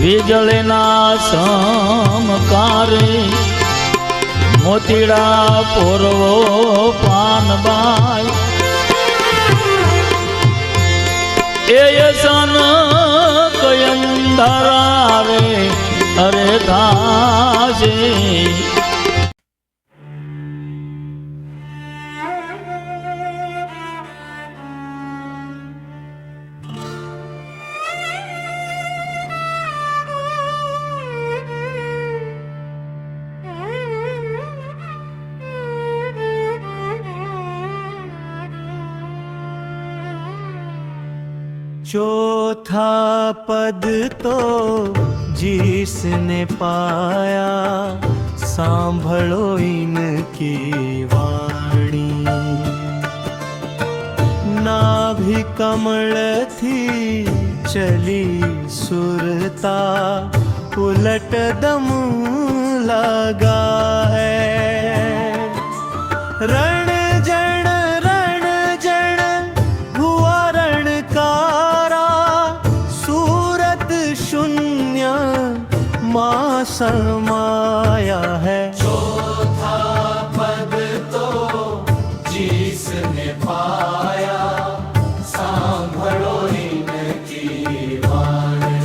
વીજળીના સમકારે મોતીડા પોરવો પાનબાઈ એ સન કયંધારા રે અરે થાશે चौथा पद तो जिसने पाया सांभळो इनकी वाणी नाभि कमल थी चली सुरता उलट दम लगा है रण समाया है चौथा पद तो जिसने पाया सांभळो इनकी वाणी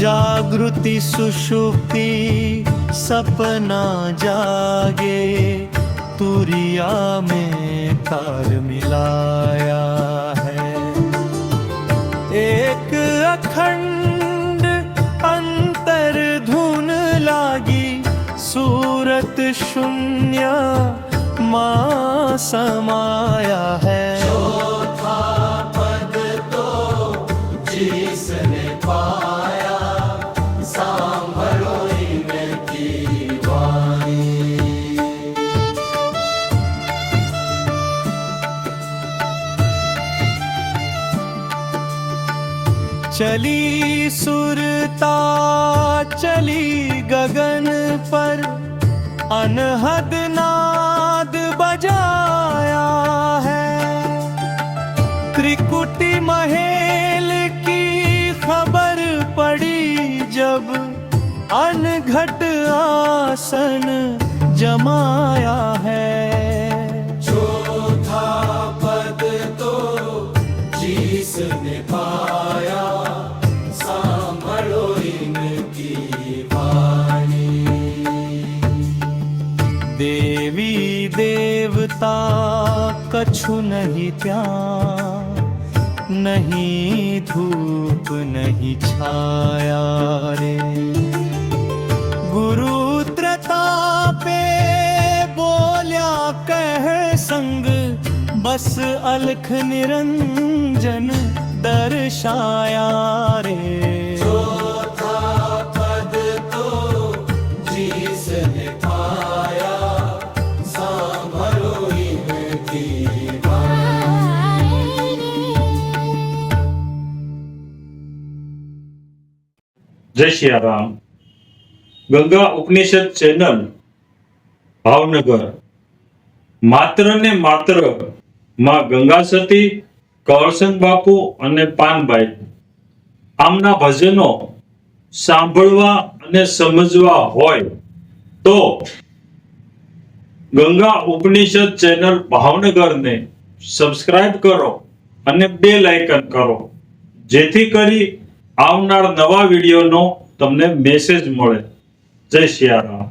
जागृति सुषुप्ति सपना जागे तुरिया में तार मिलाया है एक अखंड अंतर धुन लागी सूरत शून्य मां समाया है चौथा पद तो जिसने पाया सांभळो इनकी चली सुरता चली गगन पर अनहद नाद बजाया है त्रिकुटी महेल की खबर पड़ी जब अनघट आसन जमाया है चौथा पद तो जिसने पाया सांभळो इनकी वाणी देवी देवता कछु नहीं त्या नहीं धूप नहीं छाया रे गुरु त्रतापे बोल्या कह संग बस अलख निरंजन दर्शाया रे चौथा पद तो जिसने पाया सांभळो इनकी जय सियाराम। गंगा उपनिषद चैनल भावनगर मात्र ने मात्र मां गंगा सती कौरसन बापू અને પાનબાઈ આમના ભજનો સાંભળવા અને સમજવા હોય તો ગંગા ઉપનિષદ ચેનલ ભાવનગરને સબસ્ક્રાઇબ કરો અને બેલ આઇકન કરો જેથી કરી આવનાર નવા વિડીયોનો તમને મેસેજ મળે। જય સિયારામ।